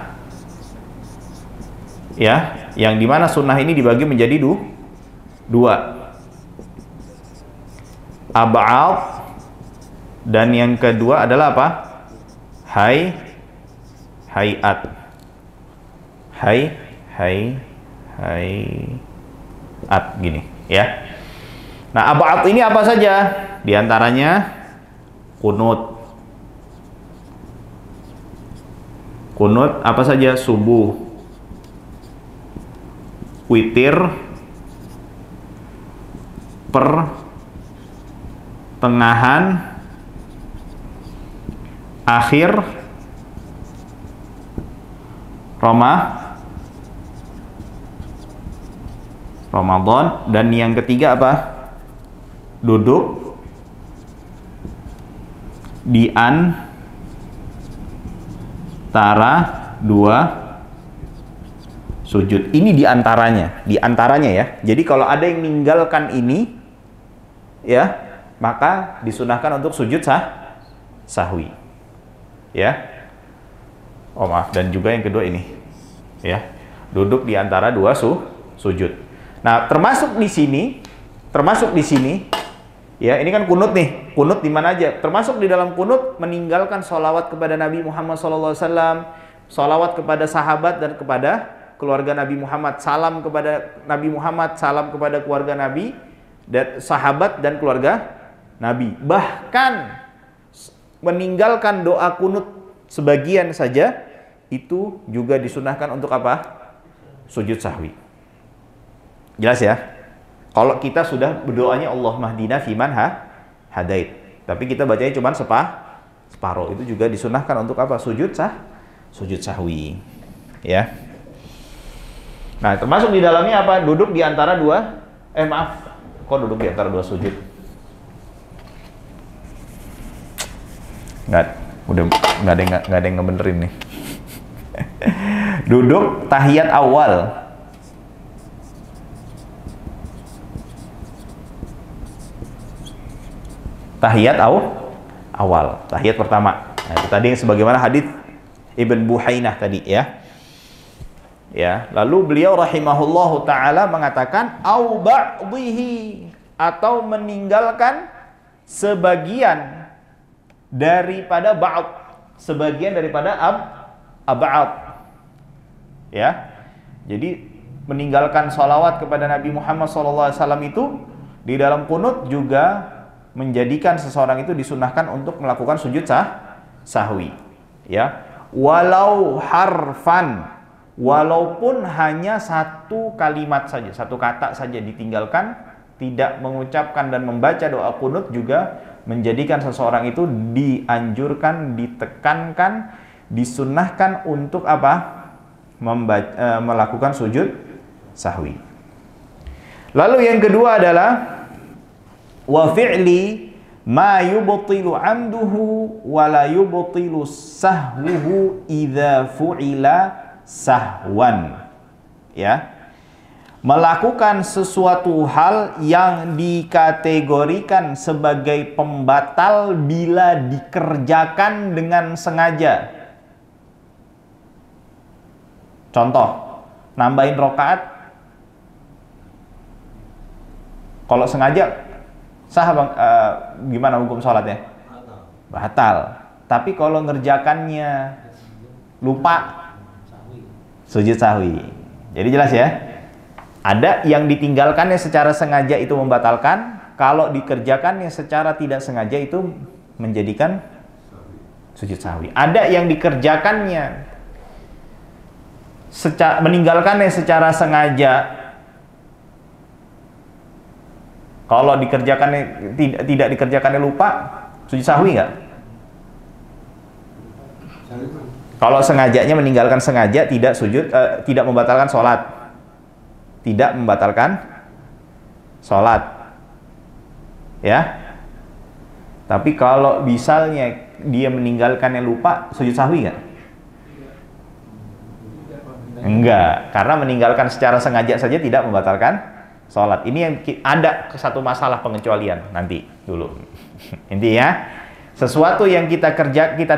ya, yang dimana sunnah ini dibagi menjadi 2. Ab'ad, dan yang kedua adalah apa? Hayat. Gini, ya. Nah, ab'ad ini apa saja? Di antaranya kunut. Kunut apa saja? Subuh, witir, pertengahan, akhir Ramadan, dan yang ketiga apa? Duduk di antara 2 sujud. Ini di antaranya ya. Jadi kalau ada yang meninggalkan ini, ya, maka disunahkan untuk sujud sahwi. Ya. Oh maaf, dan juga yang kedua ini, ya, duduk di antara 2 sujud. Nah, termasuk di sini, ya, ini kan kunut nih. Kunut di mana aja? Termasuk di dalam kunut meninggalkan sholawat kepada Nabi Muhammad SAW, sholawat kepada sahabat dan kepada keluarga Nabi Muhammad, salam kepada Nabi Muhammad, salam kepada keluarga Nabi dan sahabat dan keluarga Nabi. Bahkan meninggalkan doa kunut sebagian saja itu juga disunahkan untuk apa? Sujud sahwi. Jelas ya? Kalau kita sudah berdoanya Allah mahdina fiman hadait, tapi kita bacanya cuma separuh, itu juga disunahkan untuk apa? Sujud sahwi. Ya. Nah, termasuk di dalamnya apa? Duduk di antara 2 duduk di antara 2 sujud. Nggak ada yang ngebenerin nih. Duduk tahiyat awal. Tahiyat awal, tahiyat pertama. Nah, itu tadi sebagaimana hadis Ibn Buhainah tadi ya. Ya, lalu beliau rahimahullahu taala mengatakan au ba'dhihi, atau meninggalkan sebagian daripada ba'd, sebagian daripada ba'd. Ya. Jadi meninggalkan sholawat kepada Nabi Muhammad SAW itu di dalam kunut juga menjadikan seseorang itu disunahkan untuk melakukan sujud sahwi. Ya, walau harfan, walaupun hanya satu kalimat saja, satu kata saja ditinggalkan, tidak mengucapkan dan membaca doa kunut juga menjadikan seseorang itu dianjurkan, ditekankan, disunnahkan untuk apa? Melakukan sujud sahwi. Lalu yang kedua adalah wa fi'li ma yubtilu 'amduhu wa la yubtilu sahwuhu idza fu'ila sahwan. Ya. Melakukan sesuatu hal yang dikategorikan sebagai pembatal bila dikerjakan dengan sengaja. Contoh, nambahin rokaat. Kalau sengaja, sah bang, gimana hukum sholatnya? Batal. Tapi kalau ngerjakannya lupa, sujud sahwi. Jadi jelas ya. Ada yang ditinggalkannya secara sengaja itu membatalkan. Kalau dikerjakannya secara tidak sengaja itu menjadikan sujud sahwi. Ada yang dikerjakannya meninggalkannya secara sengaja. Kalau dikerjakannya tidak dikerjakannya lupa, sujud sahwi nggak? Kalau sengajanya meninggalkan sengaja tidak sujud, tidak membatalkan sholat, tidak membatalkan sholat, ya. Tapi kalau misalnya dia meninggalkannya lupa, sujud sahwi nggak? Enggak, karena meninggalkan secara sengaja saja tidak membatalkan sholat. Ini yang ada satu masalah pengecualian nanti dulu. Intinya, sesuatu yang kita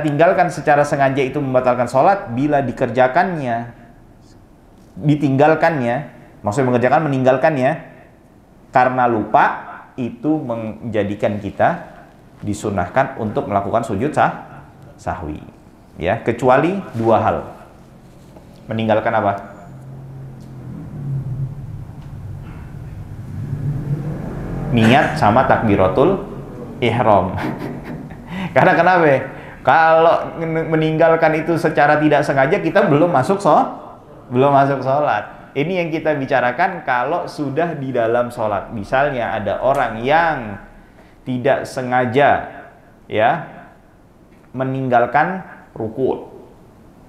tinggalkan secara sengaja itu membatalkan sholat bila dikerjakannya, ditinggalkannya, maksudnya meninggalkannya karena lupa, itu menjadikan kita disunahkan untuk melakukan sujud sahwi. Ya, kecuali dua hal. Meninggalkan apa? Niat sama takbiratul ihram. Karena kenapa? Kalau meninggalkan itu secara tidak sengaja, kita belum masuk sholat. Ini yang kita bicarakan kalau sudah di dalam sholat. Misalnya ada orang yang tidak sengaja ya meninggalkan ruku'.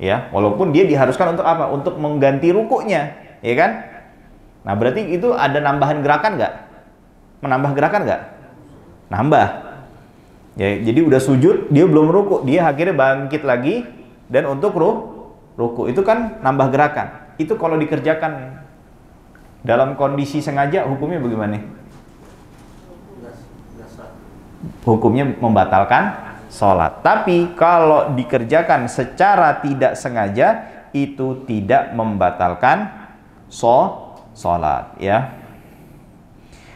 Ya, walaupun dia diharuskan untuk apa? Untuk mengganti rukunya, ya kan? Nah, berarti itu ada nambahan gerakan nggak? Menambah gerakan nggak? Nambah. Ya, jadi udah sujud, dia belum ruku, dia akhirnya bangkit lagi dan untuk ruku. Itu kan nambah gerakan. Itu kalau dikerjakan dalam kondisi sengaja, hukumnya bagaimana? Hukumnya membatalkan sholat. Tapi kalau dikerjakan secara tidak sengaja, itu tidak membatalkan sholat, ya.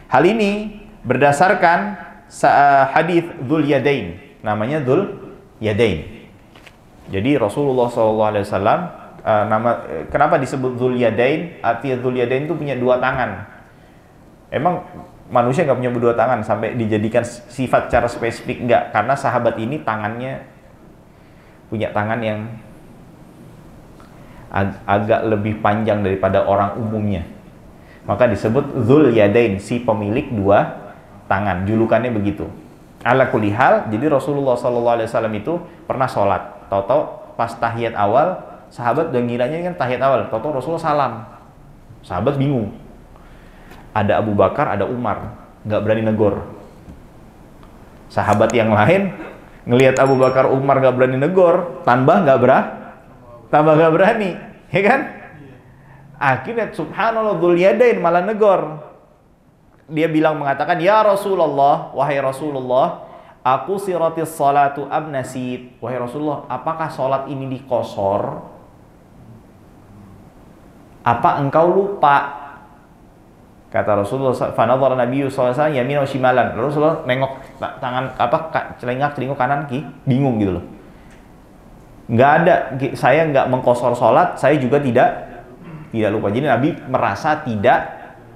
Hal ini berdasarkan hadis Dzul Yadain, namanya Dzul Yadain. Jadi Rasulullah SAW kenapa disebut Dzul Yadain? Artinya Dzul Yadain itu punya dua tangan. Emang manusia nggak punya dua tangan sampai dijadikan sifat secara spesifik? Nggak, karena sahabat ini tangannya punya tangan yang agak lebih panjang daripada orang umumnya, maka disebut Dzul Yadain, si pemilik dua tangan. Julukannya begitu. Ala kulli hal, jadi Rasulullah SAW itu pernah sholat, tahu-tahu pas tahiyat awal, sahabat udah ngiranya kan tahiyat awal, tahu-tahu Rasulullah salam. Sahabat bingung. Ada Abu Bakar, ada Umar, nggak berani negor. Sahabat yang lain ngelihat Abu Bakar, Umar nggak berani negor, tambah nggak berani, ya kan? Akhirnya subhanallah, Dzul Yadain malah negor. Dia mengatakan, ya Rasulullah, wahai Rasulullah, Aku siratis salatu am nasid. Wahai Rasulullah, apakah salat ini dikosor? Apa engkau lupa? Kata Rasulullah, fanadhara Nabi sallallahu alaihi wasallam yaminan wa shimalan. Rasulullah nengok tangan celingak kanan bingung gitu loh. Enggak ada, saya enggak mengkosor salat, saya juga tidak lupa. Jadi Nabi merasa tidak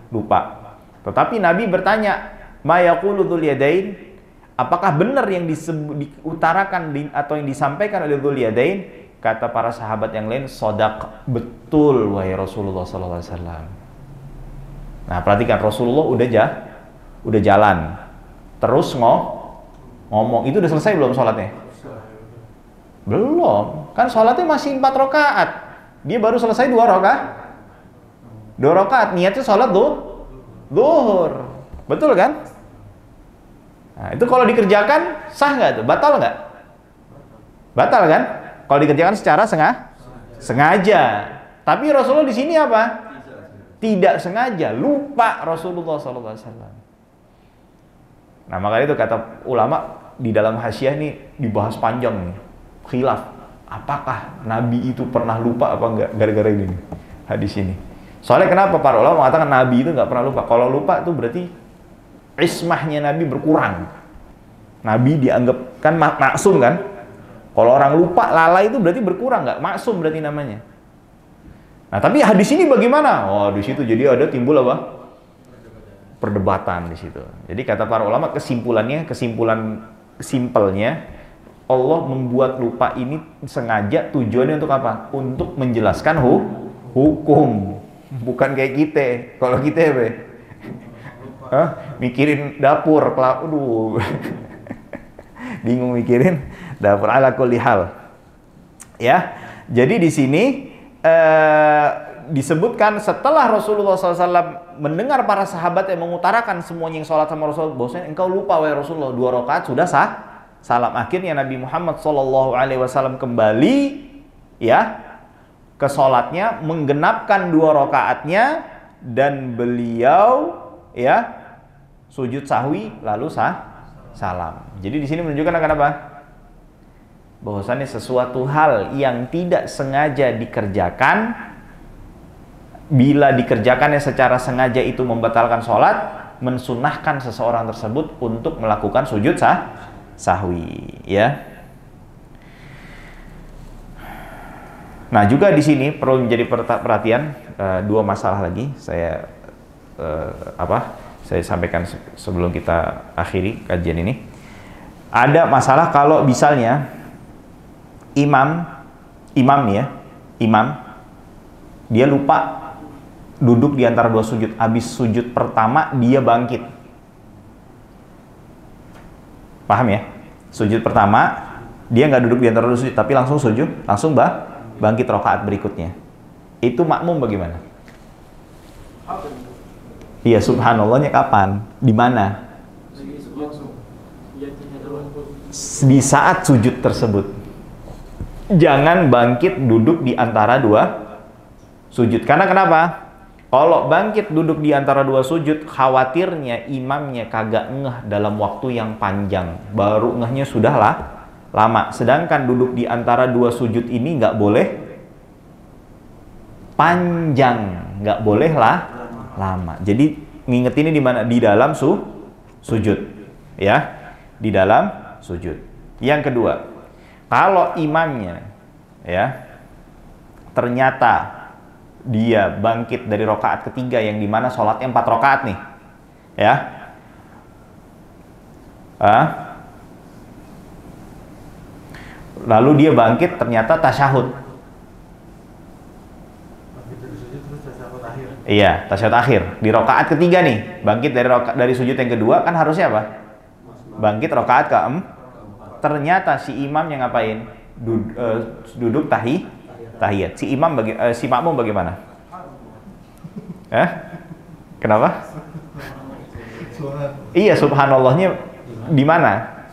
lupa. Tetapi Nabi bertanya, ma yaqulu dzul yadain? Apakah benar yang diutarakan atau yang disampaikan oleh dzul yadain? Kata para sahabat yang lain, shadaq, betul wahai Rasulullah sallallahu alaihi wasallam. Nah, perhatikan, Rasulullah udah jalan. Terus ngomong, itu udah selesai belum sholatnya? Belum. Kan sholatnya masih 4 rakaat. Dia baru selesai 2 rakaat. 2 rakaat, niatnya sholat zuhur. Betul kan? Nah, itu kalau dikerjakan sah nggak tuh? Batal nggak? Batal kan? Kalau dikerjakan secara sengaja. Tapi Rasulullah di sini apa? Tidak sengaja, lupa Rasulullah SAW. Nah, makanya itu kata ulama di dalam hasyiah nih dibahas panjang nih, khilaf. Apakah Nabi itu pernah lupa apa enggak gara-gara ini nih, hadis ini. Soalnya kenapa para ulama mengatakan Nabi itu nggak pernah lupa? Kalau lupa itu berarti ismahnya Nabi berkurang. Nabi dianggap kan maksum kan? Kalau orang lupa, lalai itu berarti berkurang, nggak maksum berarti namanya. Nah, tapi hadis ini bagaimana? Oh, di situ jadi ada timbul apa? Perdebatan di situ. Jadi kata para ulama kesimpulan simpelnya Allah membuat lupa ini sengaja, tujuannya untuk apa? Untuk menjelaskan hukum. Bukan kayak kita. Kalau kita mikirin dapur, aduh. Bingung mikirin dapur ala kulli hal. Ya. Jadi di sini disebutkan setelah Rasulullah SAW mendengar para sahabat yang mengutarakan semuanya yang sholat sama Rasulullah, bahwasanya engkau lupa wahai Rasulullah 2 rakaat sudah salam. Akhirnya Nabi Muhammad SAW kembali ya ke sholatnya, menggenapkan 2 rakaatnya dan beliau ya sujud sahwi lalu salam. Jadi di sini menunjukkan akan apa? Bahwasannya sesuatu hal yang tidak sengaja dikerjakan, bila dikerjakannya secara sengaja itu membatalkan sholat, mensunahkan seseorang tersebut untuk melakukan sujud sahwi, ya. Nah, juga di sini perlu menjadi perhatian 2 masalah lagi saya sampaikan sebelum kita akhiri kajian ini. Ada masalah kalau misalnya imam dia lupa duduk di antara 2 sujud. Habis sujud pertama dia bangkit. Paham ya? Sujud pertama dia nggak duduk di antara 2 sujud, tapi langsung bangkit rakaat berikutnya. Itu makmum bagaimana? Iya, subhanallahnya kapan? Di mana? Di saat sujud tersebut. Jangan bangkit duduk di antara 2 sujud. Karena kenapa? Kalau bangkit duduk di antara 2 sujud, khawatirnya imamnya kagak ngeh dalam waktu yang panjang. Baru ngehnya sudah lama. Sedangkan duduk di antara 2 sujud ini nggak boleh panjang, nggak boleh lama. Jadi ngingetinnya di mana? Di dalam sujud, ya, di dalam sujud. Yang kedua, kalau imamnya, ya, ternyata dia bangkit dari rakaat ketiga yang dimana sholatnya 4 rakaat nih, ya, lalu dia bangkit ternyata tasyahud. Iya, tasyahud akhir di rakaat ketiga nih, bangkit dari sujud yang kedua, kan harusnya apa? Bangkit rakaat keempat. Ternyata si imam yang ngapain? Duduk tahiyat. Si makmum bagaimana? Kenapa? Iya, subhanallahnya di mana?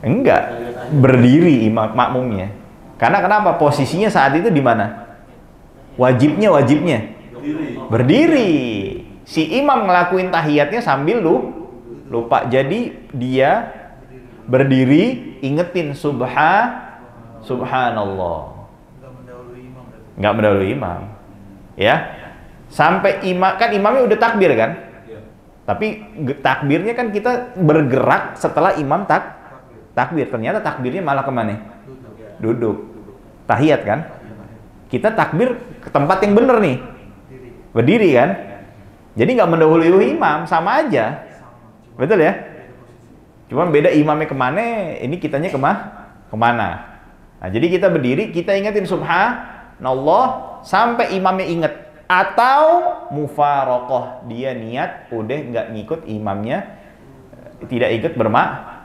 Enggak, berdiri imam makmumnya. Karena kenapa? Posisinya saat itu di mana? Wajibnya berdiri. Si imam ngelakuin tahiyatnya sambil lupa. Jadi dia berdiri, ingetin subhanallah. Nggak mendahului imam. Ya. Sampai imamnya udah takbir kan? Tapi takbirnya kan kita bergerak setelah imam takbir. Ternyata takbirnya malah kemana? Duduk. Tahiyat kan? Kita takbir ke tempat yang bener nih. Berdiri kan? Jadi nggak mendahului imam, sama aja. Betul ya? Cuman beda imamnya kemana, ini kitanya kemana. Nah, jadi kita berdiri, kita ingetin subhanallah sampai imamnya inget. Atau mufarokoh, dia niat udah nggak ngikut imamnya, tidak ikut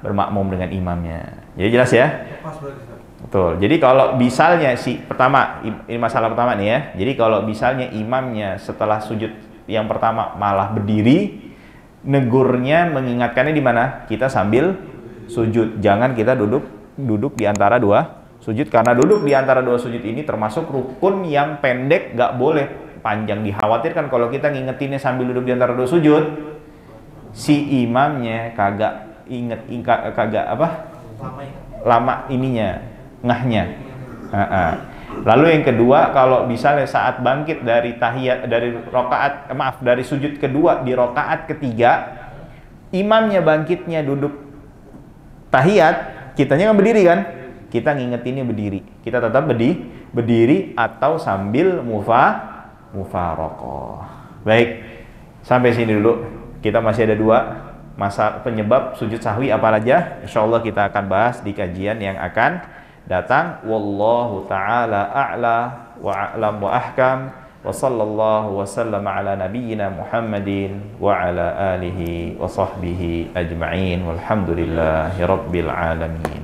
bermakmum dengan imamnya. Jadi jelas ya? Betul. Jadi kalau misalnya ini masalah pertama nih ya. Jadi kalau misalnya imamnya setelah sujud yang pertama malah berdiri, negurnya mengingatkannya di mana? Kita sambil sujud. Jangan kita duduk di antara dua sujud, karena duduk di antara dua sujud ini termasuk rukun yang pendek, nggak boleh panjang. Dikhawatirkan kalau kita ngingetinnya sambil duduk di antara dua sujud, si imamnya kagak lama ininya, ngahnya. Lalu yang kedua, kalau misalnya saat bangkit dari tahiyat, dari sujud kedua di rakaat ketiga, imamnya bangkitnya duduk tahiyat, kitanya kan berdiri kan? Kita ngingetinnya berdiri. Kita tetap berdiri atau sambil mufarokoh. Baik, sampai sini dulu. Kita masih ada dua penyebab sujud sahwi apa aja. Insyaallah kita akan bahas di kajian yang akan datang. Wallahu ta'ala a'la wa a'lam wa ahkam. Wa sallallahu wa sallama ala nabiyyina Muhammadin wa ala alihi wa sahbihi ajma'in. Walhamdulillahi rabbil alamin.